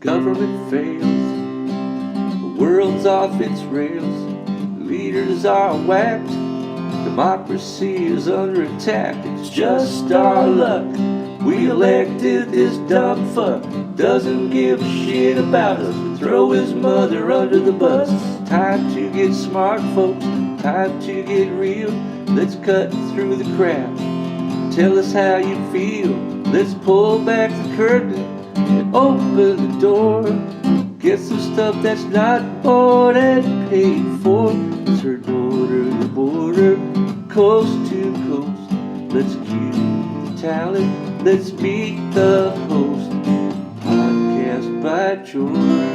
Government fails, the world's off its rails, leaders are whacked, democracy is under attack. It's just our luck. We elected this dumb fuck. Doesn't give a shit about us. Throw his mother under the bus. Time to get smart, folks. Time to get real. Let's cut through the crowd. Tell us how you feel. Let's pull back the curtain and open the door. Get some stuff that's not bought and paid for. It's her border to border, coast to coast. Let's cue the talent. Let's meet the host. Podcast by George.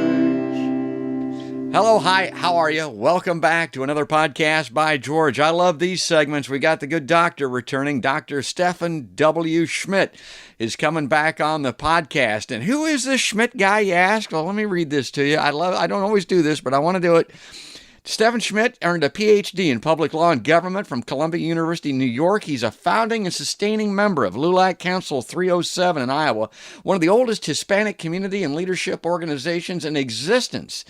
Hello, hi, how are you? Welcome back to another podcast by George. I love these segments. We got the good doctor returning. Dr. Stephen W. Schmidt is coming back on the podcast. And who is this Schmidt guy, you ask? Well, let me read this to you. I don't always do this, but I want to do it. Stephen Schmidt earned a PhD in public law and government from Columbia University, New York. He's a founding and sustaining member of LULAC Council 307 in Iowa, one of the oldest Hispanic community and leadership organizations in existence.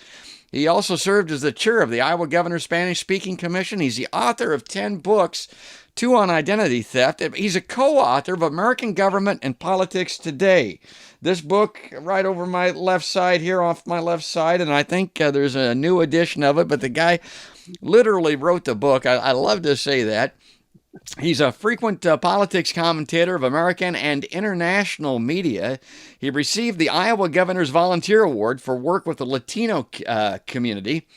He also served as the chair of the Iowa Governor's Spanish-Speaking Commission. He's the author of 10 books, 2 on identity theft. He's a co-author of American Government and Politics Today. This book right over my left side here, off my left side, and I think there's a new edition of it, but the guy literally wrote the book. I love to say that. He's a frequent politics commentator of American and international media. He received the Iowa Governor's Volunteer Award for work with the Latino community.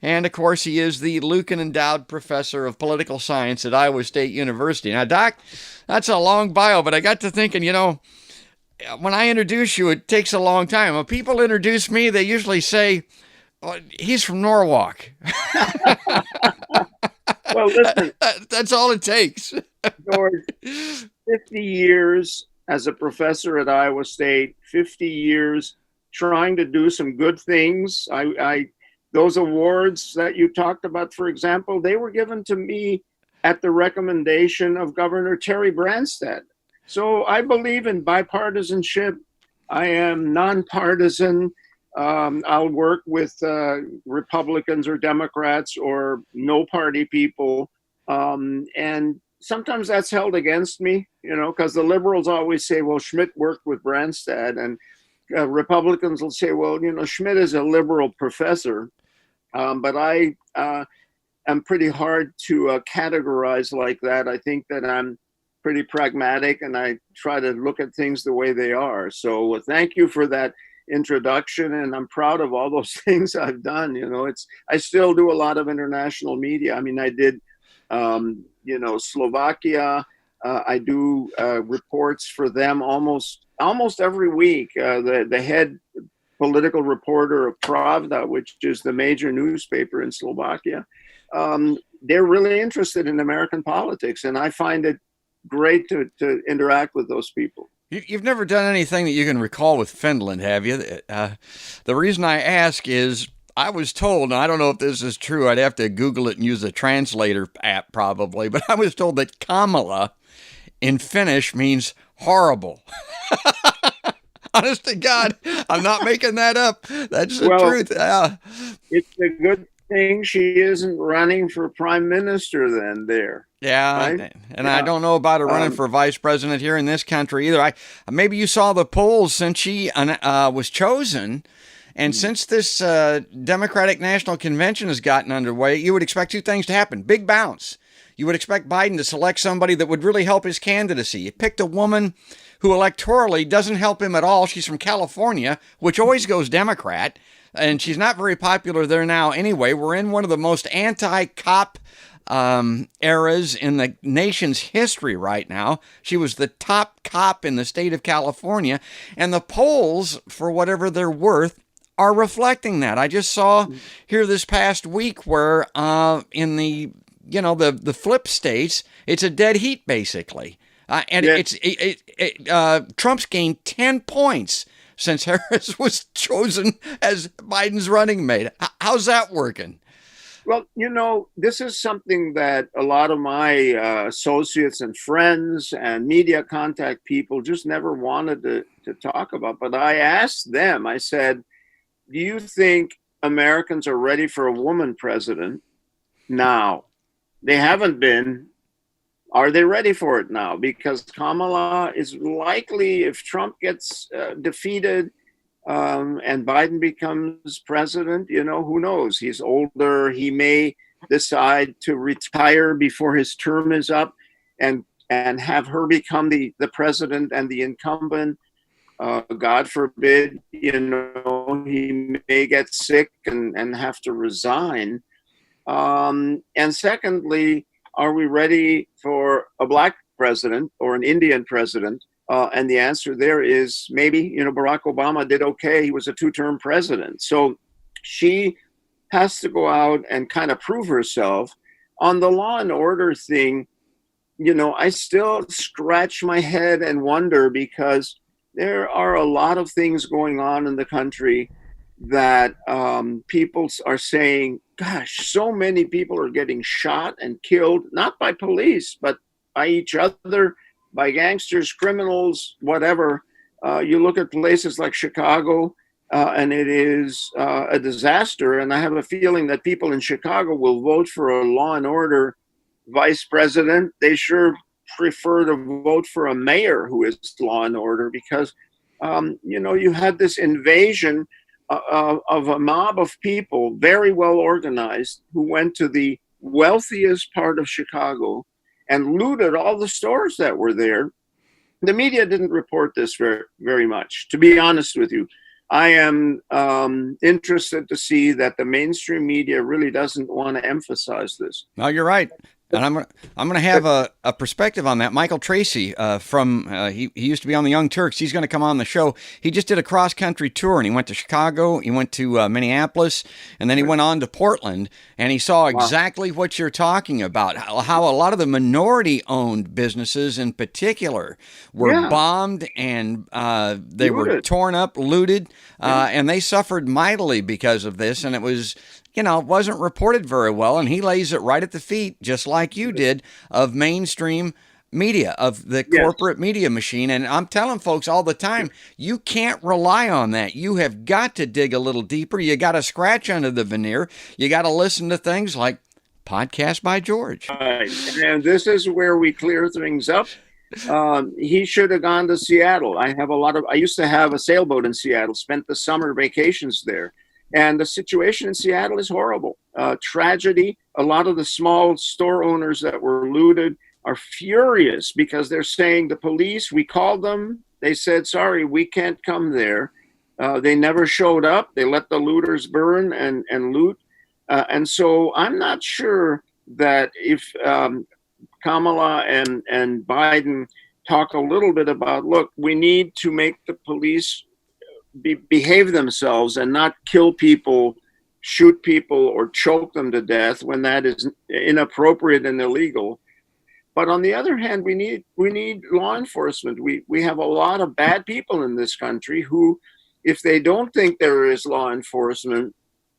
And, of course, he is the Lucan Endowed Professor of Political Science at Iowa State University. Now, Doc, that's a long bio, but I got to thinking, when I introduce you, it takes a long time. When people introduce me, they usually say, oh, he's from Norwalk. Well, listen. That's all it takes. George, 50 years as a professor at Iowa State, 50 years trying to do some good things. Those awards that you talked about, for example, they were given to me at the recommendation of Governor Terry Branstad. So I believe in bipartisanship. I am nonpartisan. I'll work with Republicans or Democrats or no party people. And sometimes that's held against me, because the liberals always say, well, Schmidt worked with Branstad. And Republicans will say, well, Schmidt is a liberal professor. But I am pretty hard to categorize like that. I think that I'm pretty pragmatic and I try to look at things the way they are. So thank you for that introduction, and I'm proud of all those things I've done. I still do a lot of international media. I mean, I did, Slovakia. I do reports for them almost every week. The head political reporter of Pravda, which is the major newspaper in Slovakia, they're really interested in American politics, and I find it great to interact with those people. You've never done anything that you can recall with Finland, have you? The reason I ask is I was told, and I don't know if this is true, I'd have to Google it and use a translator app probably, but I was told that Kamala in Finnish means horrible. Honest to God, I'm not making that up. That's the truth. It's a good thing she isn't running for prime minister then there. Yeah, right? And I don't know about her running for vice president here in this country either. Maybe you saw the polls since she was chosen, and since this Democratic National Convention has gotten underway, you would expect 2 things to happen. Big bounce. You would expect Biden to select somebody that would really help his candidacy. He picked a woman who electorally doesn't help him at all. She's from California, which always goes Democrat, and she's not very popular there now anyway. We're in one of the most anti-cop eras in the nation's history right now. She was the top cop in the state of California, and the polls, for whatever they're worth, are reflecting that. I just saw here this past week where in the flip states, it's a dead heat basically. Trump's gained 10 points since Harris was chosen as Biden's running mate. How's that working? Well, this is something that a lot of my associates and friends and media contact people just never wanted to talk about. But I asked them, I said, do you think Americans are ready for a woman president now? They haven't been. Are they ready for it now? Because Kamala is likely, if Trump gets defeated, and Biden becomes president, who knows? He's older. He may decide to retire before his term is up and have her become the president and the incumbent. God forbid, he may get sick and have to resign. And secondly, are we ready for a black president or an Indian president? And the answer there is maybe. Barack Obama did okay. He was a 2-term president. So she has to go out and kind of prove herself. On the law and order thing, I still scratch my head and wonder, because there are a lot of things going on in the country that people are saying, gosh, so many people are getting shot and killed, not by police, but by each other, by gangsters, criminals, whatever. You look at places like Chicago, and it is a disaster. And I have a feeling that people in Chicago will vote for a law and order vice president. They sure prefer to vote for a mayor who is law and order, because, you had this invasion of a mob of people, very well organized, who went to the wealthiest part of Chicago and looted all the stores that were there. The media didn't report this very, very much, to be honest with you. I am interested to see that the mainstream media really doesn't want to emphasize this. No, you're right. And I'm gonna have a perspective on that. Michael Tracy he used to be on the Young Turks. He's going to come on the show. He just did a cross country tour, and he went to Chicago, he went to Minneapolis, and then he went on to Portland, and he saw exactly what you're talking about. How a lot of the minority owned businesses in particular were bombed, and they were torn up, looted, and they suffered mightily because of this. And it was, it wasn't reported very well, and he lays it right at the feet, just like you did, of mainstream media, of the corporate media machine. And I'm telling folks all the time, you can't rely on that. You have got to dig a little deeper. You got to scratch under the veneer. You got to listen to things like Podcast by George. Right. And this is where we clear things up. He should have gone to Seattle. I used to have a sailboat in Seattle, spent the summer vacations there. And the situation in Seattle is horrible. Tragedy. A lot of the small store owners that were looted are furious because they're saying the police, we called them. They said, sorry, we can't come there. They never showed up. They let the looters burn and loot. And so I'm not sure that if Kamala and Biden talk a little bit about, look, we need to make the police behave themselves and not kill people, shoot people, or choke them to death when that is inappropriate and illegal. But on the other hand, we need law enforcement. We have a lot of bad people in this country who, if they don't think there is law enforcement,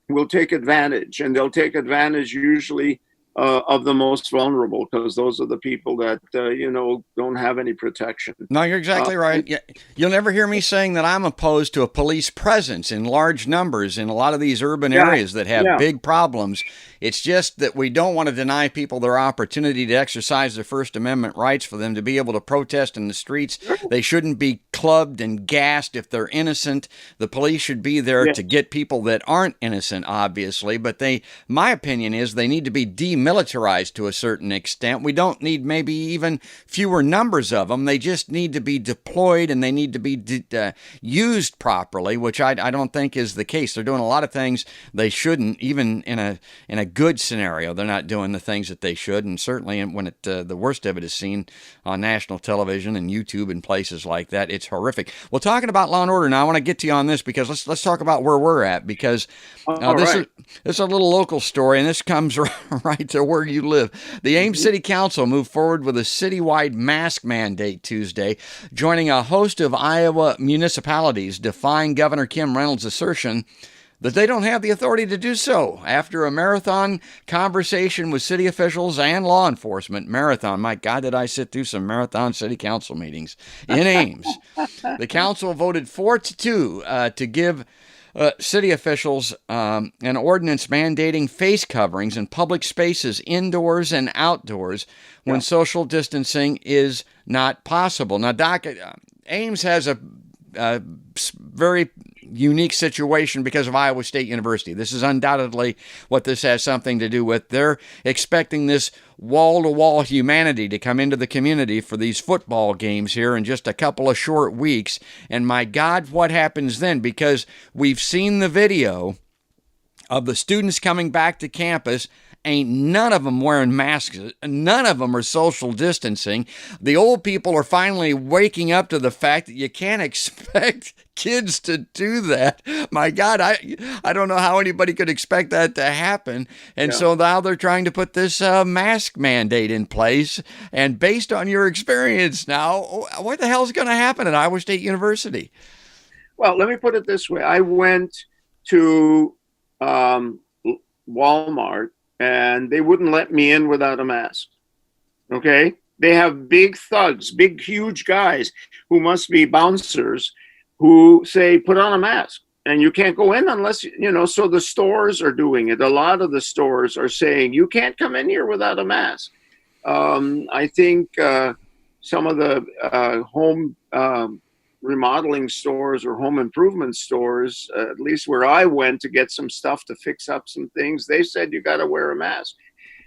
will take advantage, and they'll take advantage usually of the most vulnerable, because those are the people that don't have any protection. No, you're exactly right. You'll never hear me saying that I'm opposed to a police presence in large numbers in a lot of these urban areas that have big problems. It's just that we don't want to deny people their opportunity to exercise their First Amendment rights, for them to be able to protest in the streets. They shouldn't be clubbed and gassed if they're innocent. The police should be there to get people that aren't innocent, obviously, but my opinion is they need to be demilitarized to a certain extent. We don't need maybe even fewer numbers of them. They just need to be deployed, and they need to be used properly, which I don't think is the case. They're doing a lot of things they shouldn't. Even in a good scenario, they're not doing the things that they should, and certainly when the worst of it is seen on national television and YouTube and places like that, it's horrific. Well, talking about law and order now, I want to get to you on this, because let's talk about where we're at, because this is a little local story, and this comes right to where you live. The Ames City Council moved forward with a citywide mask mandate Tuesday, joining a host of Iowa municipalities defying Governor Kim Reynolds' assertion that they don't have the authority to do so. After a marathon conversation with city officials and law enforcement, marathon, my God, did I sit through some marathon city council meetings in Ames. The council voted 4-2 to give city officials an ordinance mandating face coverings in public spaces, indoors and outdoors, when social distancing is not possible. Now, Doc, Ames has a very unique situation because of Iowa State University. This is undoubtedly what this has something to do with. They're expecting this wall-to-wall humanity to come into the community for these football games here in just a couple of short weeks. And my God, what happens then? Because we've seen the video of the students coming back to campus. Ain't none of them wearing masks. None of them are social distancing. The old people are finally waking up to the fact that you can't expect kids to do that. My God, I don't know how anybody could expect that to happen. And so now they're trying to put this mask mandate in place. And based on your experience now, what the hell is going to happen at Iowa State University? Well, let me put it this way. I went to Walmart, and they wouldn't let me in without a mask. Okay? They have big thugs, big, huge guys who must be bouncers who say, put on a mask. And you can't go in unless, so the stores are doing it. A lot of the stores are saying, you can't come in here without a mask. I think some of the home remodeling stores or home improvement stores, at least where I went to get some stuff to fix up some things, they said you got to wear a mask.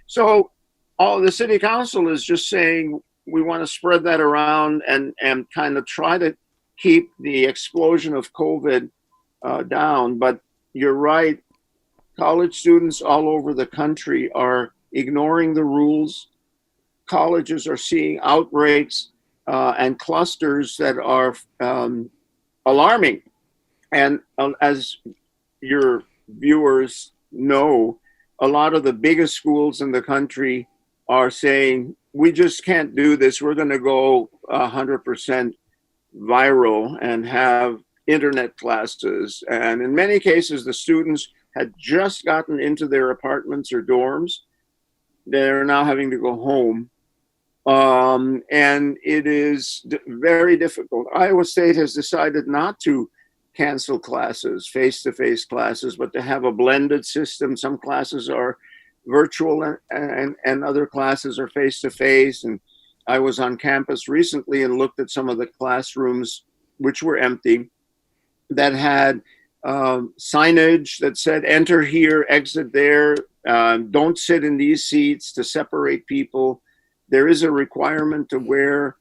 So all the city council is just saying we want to spread that around and kind of try to keep the explosion of COVID down. But you're right, college students all over the country are ignoring the rules. Colleges are seeing outbreaks and clusters that are alarming. And as your viewers know, a lot of the biggest schools in the country are saying, we just can't do this. We're going to go 100% viral and have internet classes. And in many cases, the students had just gotten into their apartments or dorms. They're now having to go home. And it is very difficult. Iowa State has decided not to cancel classes, face-to-face classes, but to have a blended system. Some classes are virtual and other classes are face-to-face. And I was on campus recently and looked at some of the classrooms, which were empty, that had signage that said, enter here, exit there, don't sit in these seats, to separate people. There is a requirement to wear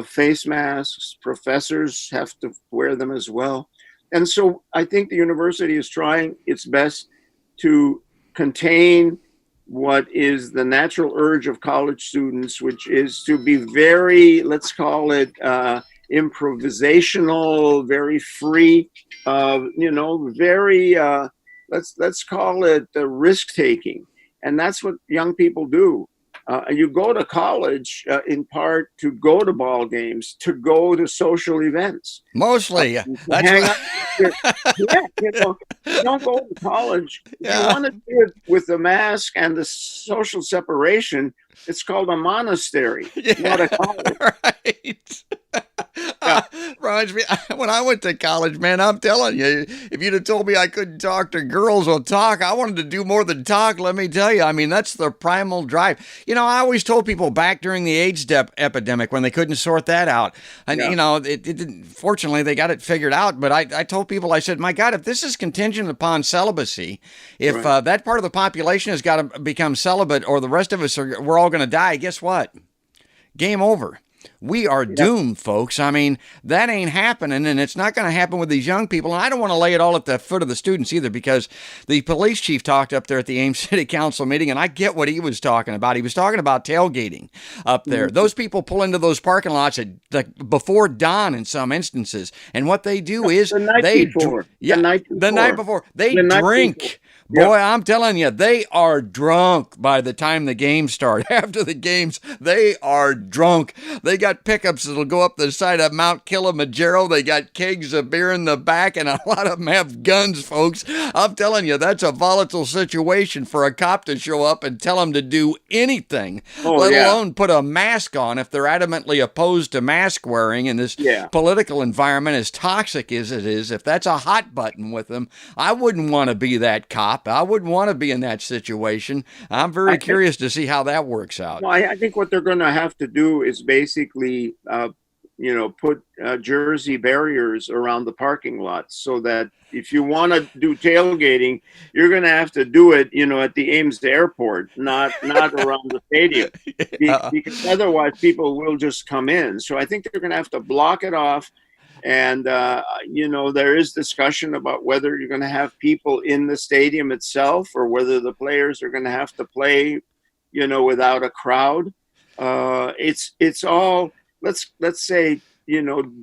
face masks. Professors have to wear them as well. And so I think the university is trying its best to contain what is the natural urge of college students, which is to be very, let's call it improvisational, very free, very, let's call it risk-taking. And that's what young people do. You go to college in part to go to ball games, to go to social events. Mostly. Hang out. You don't go to college. If you want to do it with the mask and the social separation, it's called a monastery, not a college. Right. Reminds me, when I went to college, man, I'm telling you, if you'd have told me I couldn't talk to girls or talk, I wanted to do more than talk, let me tell you. I mean, that's the primal drive. I always told people back during the AIDS epidemic when they couldn't sort that out. And, it didn't, fortunately, they got it figured out. But I told people, I said, my God, if this is contingent upon celibacy, if that part of the population has got to become celibate or the rest of us, we're all going to die, guess what? Game over. We are doomed, folks. I mean, that ain't happening, and it's not going to happen with these young people. And I don't want to lay it all at the foot of the students either, because the police chief talked up there at the Ames City Council meeting, and I get what he was talking about. He was talking about tailgating up there. Mm-hmm. Those people pull into those parking lots before dawn in some instances, and what they do is the night before. They drink Boy, I'm telling you, they are drunk by the time the games start. After the games, they are drunk. They got pickups that'll go up the side of Mount Kilimanjaro. They got kegs of beer in the back, and a lot of them have guns, folks. I'm telling you, that's a volatile situation for a cop to show up and tell them to do anything, let alone put a mask on if they're adamantly opposed to mask wearing in this political environment as toxic as it is. If that's a hot button with them, I wouldn't want to be that cop. I wouldn't want to be in that situation. I'm very curious to see how that works out. Well, I think what they're going to have to do is basically, put Jersey barriers around the parking lots so that if you want to do tailgating, you're going to have to do it, at the Ames Airport, not around the stadium, because otherwise people will just come in. So I think they're going to have to block it off. And, there is discussion about whether you're going to have people in the stadium itself or whether the players are going to have to play, without a crowd. It's all, let's say,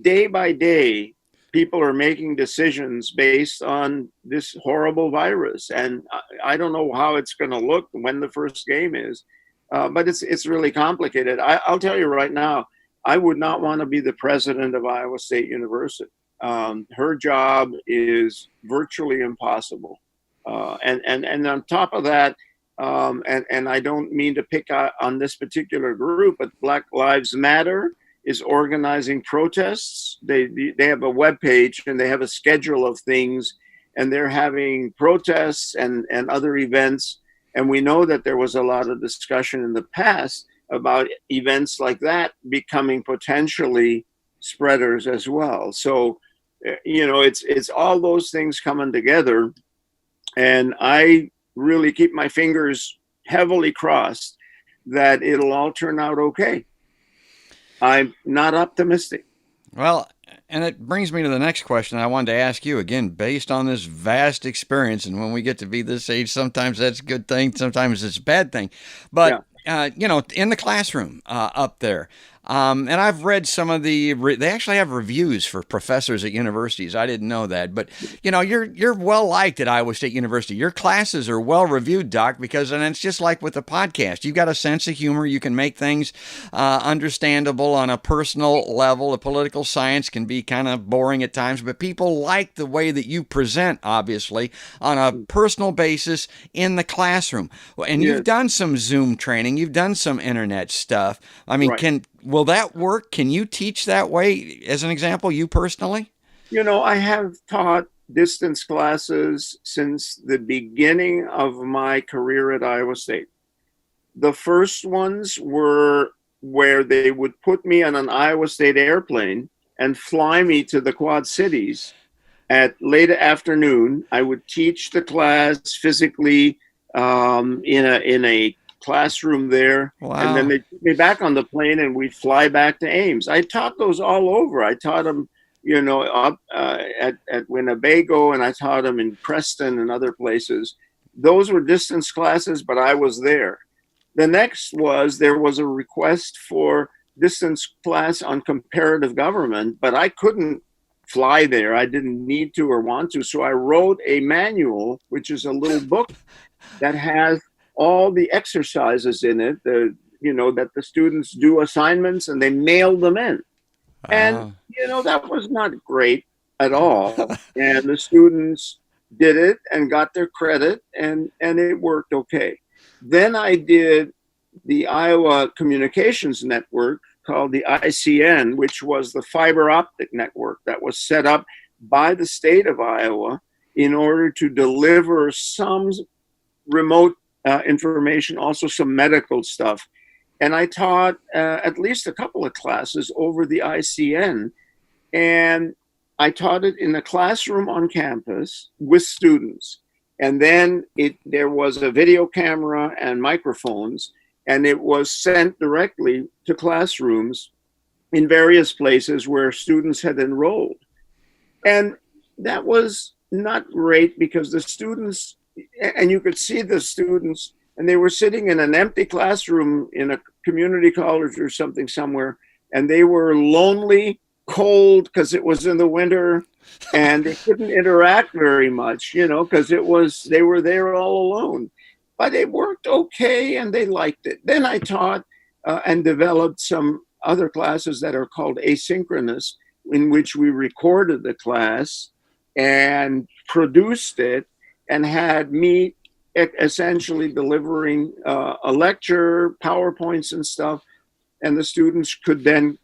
day by day, people are making decisions based on this horrible virus. And I don't know how it's going to look when the first game is, but it's really complicated. I'll tell you right now, I would not want to be the president of Iowa State University. Her job is virtually impossible. And on top of that, and I don't mean to pick on this particular group, but Black Lives Matter is organizing protests. They have a webpage and they have a schedule of things, and they're having protests and other events. And we know that there was a lot of discussion in the past about events like that becoming potentially spreaders as well. So, it's all those things coming together. And I really keep my fingers heavily crossed that it'll all turn out okay. I'm not optimistic. Well, and it brings me to the next question I wanted to ask you, again, based on this vast experience. And when we get to be this age, sometimes that's a good thing, sometimes it's a bad thing. But in the classroom up there. And I've read some of they actually have reviews for professors at universities. I didn't know that, but you're well liked at Iowa State University. Your classes are well reviewed, Doc, and it's just like with the podcast. You've got a sense of humor. You can make things understandable on a personal level. The political science can be kind of boring at times, but people like the way that you present, obviously, on a personal basis in the classroom. And you've done some Zoom training. You've done some internet stuff. I mean, will that work? Can you teach that way, as an example, you personally? I have taught distance classes since the beginning of my career at Iowa State. The first ones were where they would put me on an Iowa State airplane and fly me to the Quad Cities at late afternoon. I would teach the class physically in a classroom there. Wow. And then they took me back on the plane and we'd fly back to Ames. I taught those all over. I taught them, up at Winnebago, and I taught them in Preston and other places. Those were distance classes, but I was there. The next there was a request for distance class on comparative government, but I couldn't fly there. I didn't need to or want to. So I wrote a manual, which is a little book that has all the exercises in it, that the students do assignments and they mail them in. And, that was not great at all. And the students did it and got their credit, and it worked okay. Then I did the Iowa Communications Network, called the ICN, which was the fiber optic network that was set up by the state of Iowa in order to deliver some remote information, also some medical stuff. And I taught at least a couple of classes over the ICN. And I taught it in a classroom on campus with students. And then there was a video camera and microphones, and it was sent directly to classrooms in various places where students had enrolled. And that was not great because the students, and you could see the students, and they were sitting in an empty classroom in a community college or something somewhere, and they were lonely, cold because it was in the winter, and they couldn't interact very much, because they were there all alone. But it worked okay, and they liked it. Then I taught and developed some other classes that are called asynchronous, in which we recorded the class and produced it, and had me essentially delivering a lecture, PowerPoints and stuff, and the students could then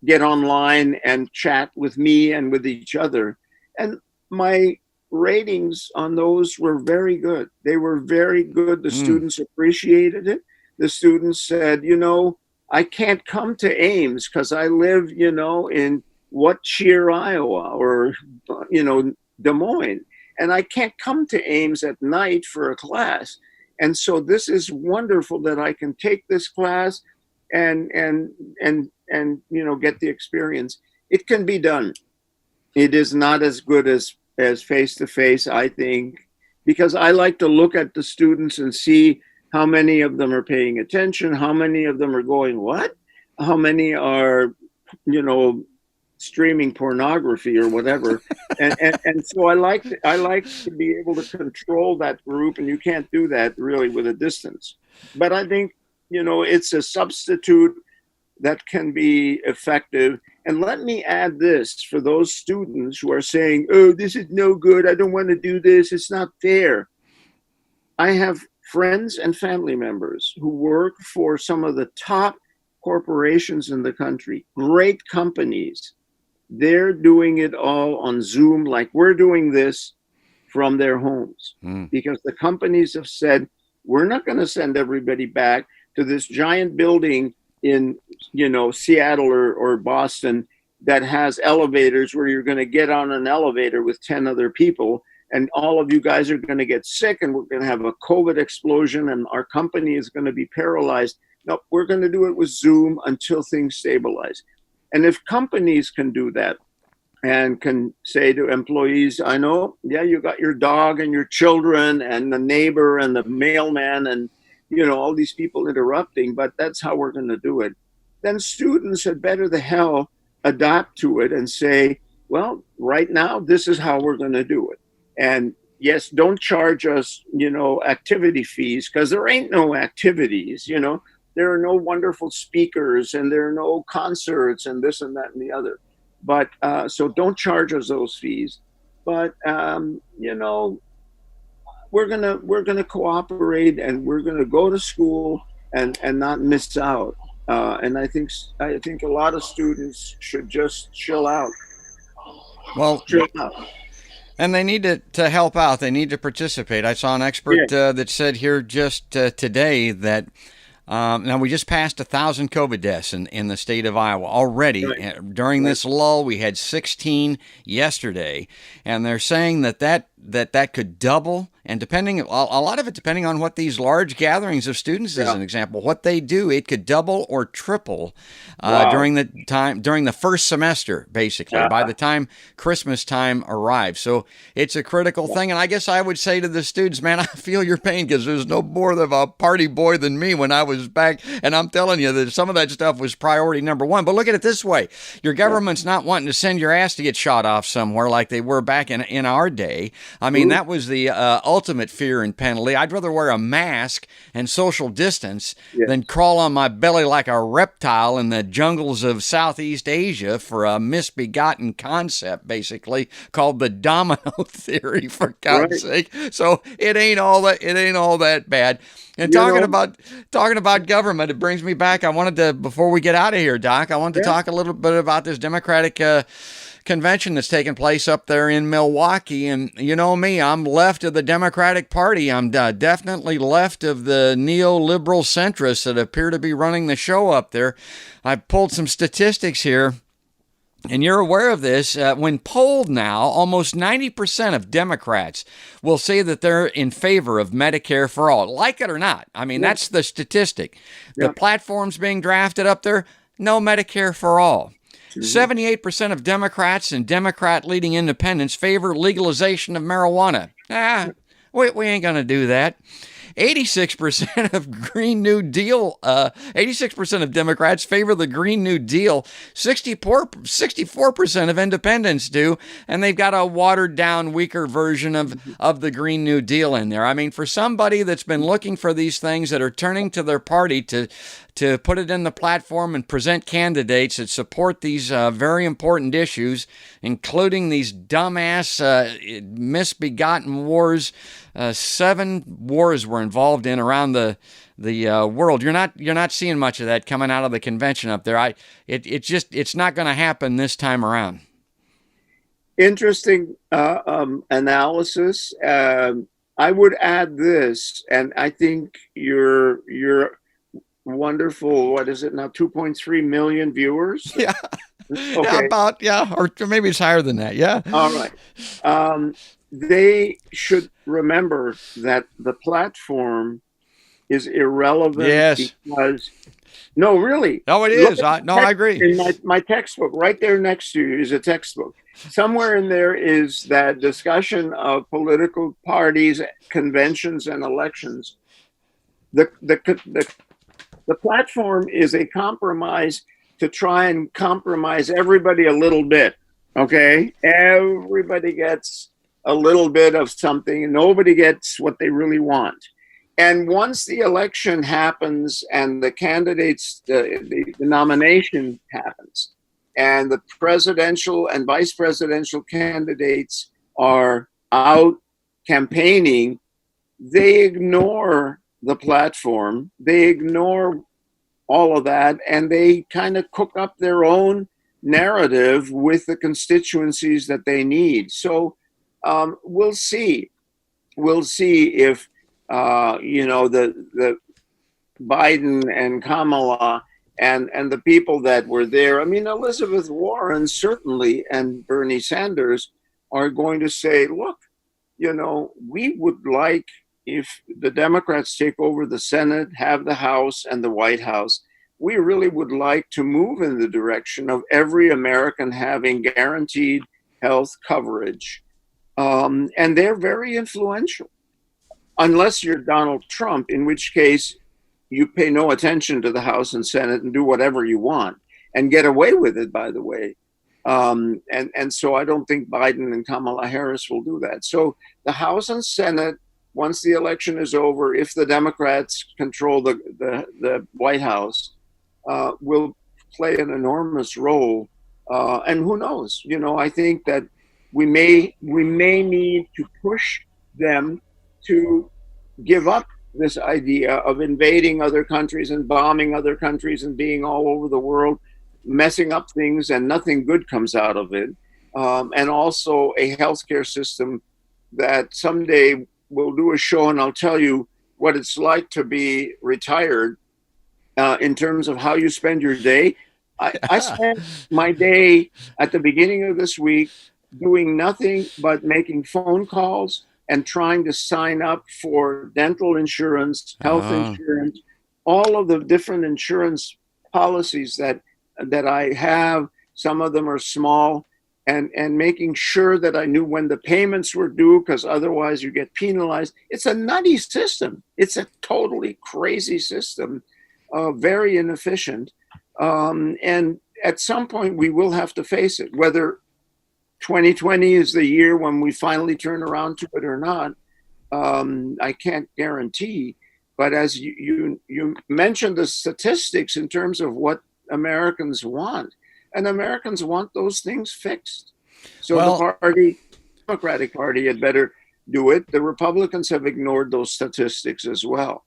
get online and chat with me and with each other. And my ratings on those were very good. They were very good. The students appreciated it. The students said, I can't come to Ames because I live, in What Cheer, Iowa, or, Des Moines. And I can't come to Ames at night for a class. And so this is wonderful that I can take this class and get the experience. It can be done. It is not as good as face-to-face, I think, because I like to look at the students and see how many of them are paying attention, how many of them are going, what? How many are, streaming pornography or whatever. and so I like to be able to control that group, and you can't do that really with a distance. But I think, it's a substitute that can be effective. And let me add this for those students who are saying, oh, this is no good, I don't want to do this, it's not fair. I have friends and family members who work for some of the top corporations in the country, great companies. They're doing it all on Zoom, like we're doing this, from their homes, because the companies have said, we're not going to send everybody back to this giant building in, Seattle or Boston that has elevators where you're going to get on an elevator with 10 other people, and all of you guys are going to get sick, and we're going to have a COVID explosion, and our company is going to be paralyzed. No, we're going to do it with Zoom until things stabilize. And if companies can do that and can say to employees, I know, yeah, you got your dog and your children and the neighbor and the mailman and, all these people interrupting, but that's how we're going to do it. Then students had better the hell adapt to it and say, well, right now, this is how we're going to do it. And yes, don't charge us, activity fees, because there ain't no activities, There are no wonderful speakers, and there are no concerts and this and that and the other. But so don't charge us those fees. But we're gonna cooperate, and we're gonna go to school and not miss out. And I think a lot of students should just chill out. Well, Chill out. and they need to help out. They need to participate. I saw an expert that said here just today that now we just passed 1,000 COVID deaths in the state of Iowa already. Right. During this lull, we had 16 yesterday, and they're saying that could double. And depending, a lot of it depending on what these large gatherings of students, as an example, what they do, it could double or triple during the first semester, basically, by the time Christmas time arrives. So it's a critical thing. And I guess I would say to the students, man, I feel your pain, because there's no more of a party boy than me when I was back. And I'm telling you that some of that stuff was priority number one. But look at it this way. Your government's not wanting to send your ass to get shot off somewhere like they were back in our day. I mean, that was the ultimate fear and penalty. I'd rather wear a mask and social distance than crawl on my belly like a reptile in the jungles of Southeast Asia for a misbegotten concept, basically, called the domino theory, for God's sake. So it ain't all that bad. And talking about government, it brings me back. I wanted to, before we get out of here, Doc, I wanted to talk a little bit about this Democratic convention that's taking place up there in Milwaukee. And you know me, I'm left of the Democratic Party. I'm definitely left of the neoliberal centrists that appear to be running the show up there. I pulled some statistics here, and you're aware of this. When polled now, almost 90% of Democrats will say that they're in favor of Medicare for all, like it or not. I mean, that's the statistic. The platforms being drafted up there, no Medicare for all. 78% of Democrats and Democrat-leading independents favor legalization of marijuana. We ain't going to do that. 86% of Green New Deal, 86% of Democrats favor the Green New Deal. 64% of independents do, and they've got a watered down, weaker version of the Green New Deal in there. I mean, for somebody that's been looking for these things, that are turning to their party to put it in the platform and present candidates that support these very important issues, including these dumbass misbegotten wars. 7 wars were involved in around the world. You're not seeing much of that coming out of the convention up there. It's not going to happen this time around. Interesting analysis. I would add this, and I think your wonderful, what is it now, 2.3 million viewers? Yeah. Okay. Or maybe it's higher than that. Yeah. All right. They should remember that the platform is irrelevant. Yes. Because, no, really. No, it is. I agree. In my textbook, right there next to you is a textbook. Somewhere in there is that discussion of political parties, conventions, and elections. The platform is a compromise to try and compromise everybody a little bit. Okay? Everybody gets a little bit of something, and nobody gets what they really want. And once the election happens and the candidates, the nomination happens, and the presidential and vice presidential candidates are out campaigning, they ignore the platform, they ignore all of that, and they kind of cook up their own narrative with the constituencies that they need. So we'll see. We'll see if the Biden and Kamala and the people that were there. I mean, Elizabeth Warren certainly and Bernie Sanders are going to say, look, we would like, if the Democrats take over the Senate, have the House and the White House, we really would like to move in the direction of every American having guaranteed health coverage. And they're very influential, unless you're Donald Trump, in which case you pay no attention to the House and Senate and do whatever you want and get away with it, by the way. And so I don't think Biden and Kamala Harris will do that. So the House and Senate, once the election is over, if the Democrats control the White House, will play an enormous role. And who knows? I think that we may need to push them to give up this idea of invading other countries and bombing other countries and being all over the world, messing up things, and nothing good comes out of it. And also a healthcare system that someday we'll do a show and I'll tell you what it's like to be retired in terms of how you spend your day. I spent my day at the beginning of this week doing nothing but making phone calls and trying to sign up for dental insurance, health insurance, all of the different insurance policies that I have. Some of them are small, and making sure that I knew when the payments were due, because otherwise you get penalized. It's a nutty system. It's a totally crazy system, very inefficient. And at some point we will have to face it, whether 2020 is the year when we finally turn around to it or not. I can't guarantee, but as you mentioned the statistics in terms of what Americans want, and Americans want those things fixed. So the Democratic Party had better do it. The Republicans have ignored those statistics as well.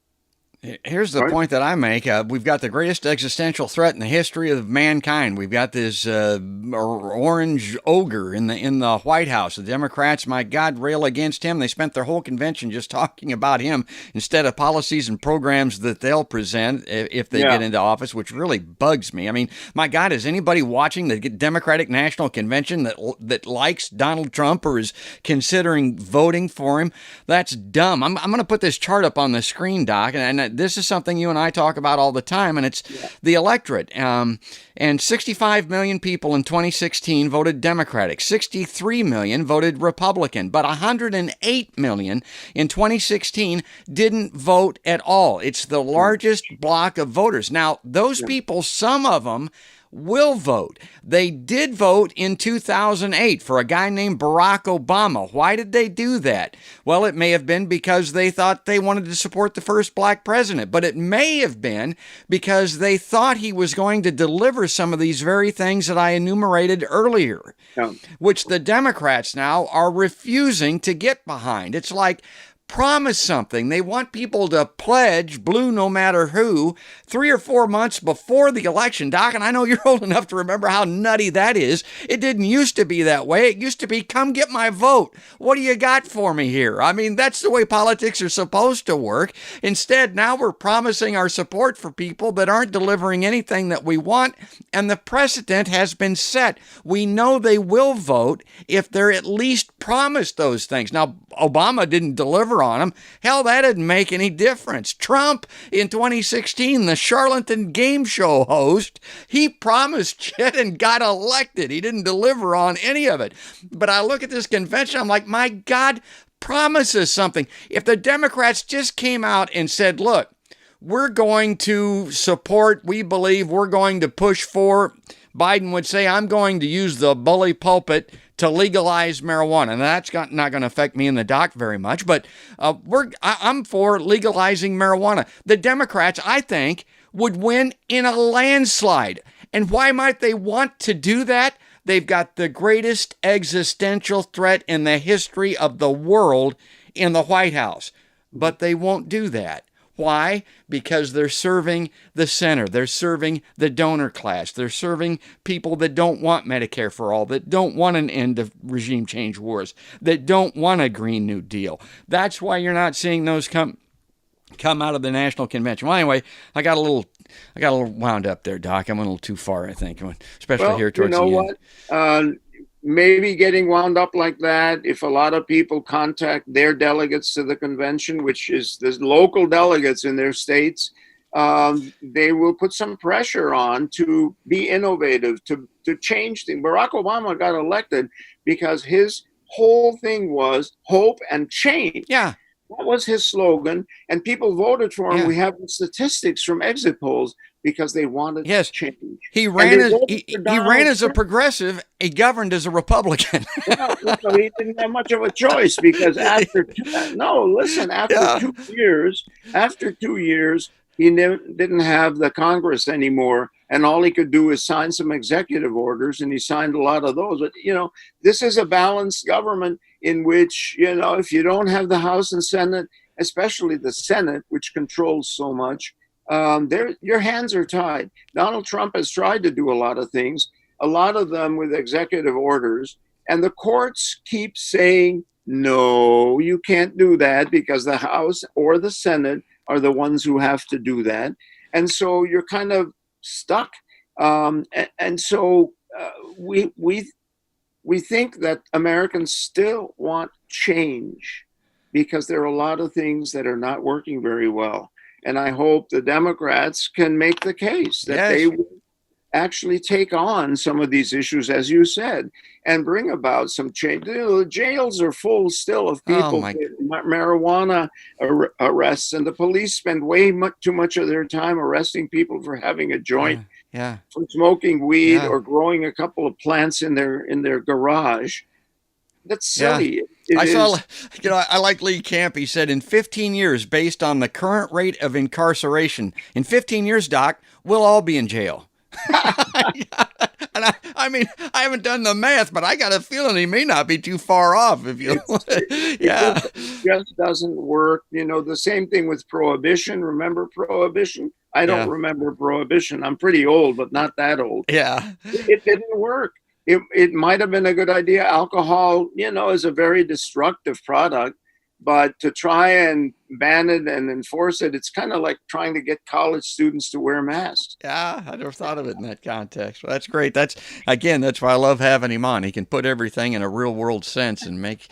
Here's the point that I make. We've got the greatest existential threat in the history of mankind. We've got this orange ogre in the White House. The Democrats, my God, rail against him. They spent their whole convention just talking about him instead of policies and programs that they'll present if they get into office, which really bugs me. I mean, my God, is anybody watching the Democratic National Convention that likes Donald Trump or is considering voting for him? That's dumb. I'm going to put this chart up on the screen, Doc, and this is something you and I talk about all the time, and it's the electorate. And 65 million people in 2016 voted Democratic. 63 million voted Republican. But 108 million in 2016 didn't vote at all. It's the largest block of voters. Now, those people, some of them will vote. They did vote in 2008 for a guy named Barack Obama. Why did they do that? Well, it may have been because they thought they wanted to support the first black president, but it may have been because they thought he was going to deliver some of these very things that I enumerated earlier, which the Democrats now are refusing to get behind. It's like, promise something. They want people to pledge blue no matter who 3 or 4 months before the election. Doc, and I know you're old enough to remember how nutty that is. It didn't used to be that way. It used to be, come get my vote. What do you got for me here? I mean, that's the way politics are supposed to work. Instead, now we're promising our support for people that aren't delivering anything that we want, and the precedent has been set. We know they will vote if they're at least promised those things. Now, Obama didn't deliver on them. Hell, that didn't make any difference. Trump in 2016, the charlatan game show host, he promised shit and got elected. He didn't deliver on any of it. But I look at this convention, I'm like, my God, promises something. If the Democrats just came out and said, look, we're going to support, we believe we're going to push for, Biden would say, I'm going to use the bully pulpit to legalize marijuana. And that's not going to affect me and the doc very much, but I'm for legalizing marijuana. The Democrats, I think, would win in a landslide. And why might they want to do that? They've got the greatest existential threat in the history of the world in the White House. But they won't do that. Why? Because they're serving the center. They're serving the donor class. They're serving people that don't want Medicare for all, that don't want an end of regime change wars, that don't want a Green New Deal. That's why you're not seeing those come out of the national convention. Well, anyway, I got a little wound up there, Doc. I went a little too far, I think, especially here towards the end. You know what? Maybe getting wound up like that, if a lot of people contact their delegates to the convention, which is the local delegates in their states, they will put some pressure on to be innovative, to change things. Barack Obama got elected because his whole thing was hope and change. Yeah. That was his slogan, and people voted for him. Yeah. We have the statistics from exit polls because they wanted change. He ran as a progressive. He governed as a Republican. Well, so he didn't have much of a choice because after 2 years, he didn't have the Congress anymore, and all he could do is sign some executive orders, and he signed a lot of those. But this is a balanced government in which if you don't have the House and Senate, especially the Senate, which controls so much, your hands are tied. Donald Trump has tried to do a lot of things, a lot of them with executive orders, and the courts keep saying, no, you can't do that because the House or the Senate are the ones who have to do that. And so you're kind of stuck. And so we think that Americans still want change because there are a lot of things that are not working very well. And I hope the Democrats can make the case that they will actually take on some of these issues, as you said, and bring about some change. The jails are full still of people with marijuana arrests, and the police spend too much of their time arresting people for having a joint, for smoking weed, or growing a couple of plants in their garage. That's silly. I like Lee Camp. He said in 15 years, based on the current rate of incarceration, in 15 years, Doc, we'll all be in jail. And I mean, I haven't done the math, but I got a feeling he may not be too far off. It just doesn't work. The same thing with prohibition. Remember prohibition? I don't remember prohibition. I'm pretty old, but not that old. Yeah. It didn't work. It might have been a good idea. Alcohol, is a very destructive product, but to try and ban it and enforce it, it's kind of like trying to get college students to wear masks. Yeah, I never thought of it in that context. Well, that's great. That's why I love having him on. He can put everything in a real world sense and make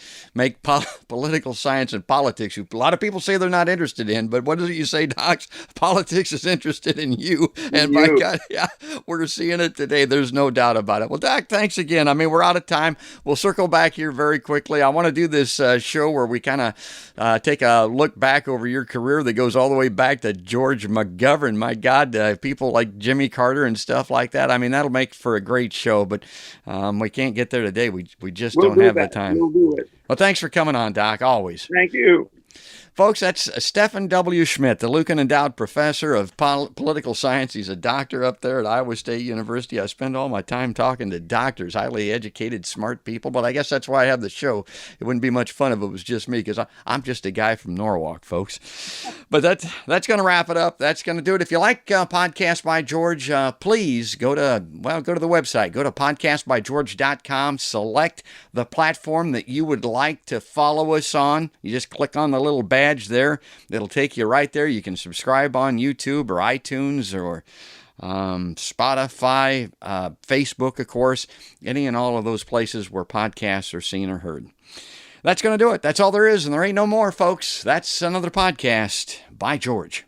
political science and politics. A lot of people say they're not interested in, but what is it you say, Docs? Politics is interested in you. And by God, yeah, we're seeing it today. There's no doubt about it. Well, Doc, thanks again. I mean, we're out of time. We'll circle back here very quickly. I want to do this show where we kind of take a look back over your career that goes all the way back to George McGovern. My God, people like Jimmy Carter and stuff like that. I mean, that'll make for a great show, but we can't get there today. We just don't have the time. We'll do it. Well, thanks for coming on, Doc, always. Thank you. Folks, that's Stephan W. Schmidt, the Lucan Endowed Professor of Political Science. He's a doctor up there at Iowa State University. I spend all my time talking to doctors, highly educated, smart people, but I guess that's why I have the show. It wouldn't be much fun if it was just me, because I'm just a guy from Norwalk, folks. But that's going to wrap it up. That's going to do it. If you like Podcast by George, please go to the website. Go to podcastbygeorge.com. Select the platform that you would like to follow us on. You just click on the little badge there. It'll take you right there. You can subscribe on YouTube or iTunes or Spotify, Facebook, of course, any and all of those places where podcasts are seen or heard. That's going to do it. That's all there is, and there ain't no more, folks. That's another podcast by George.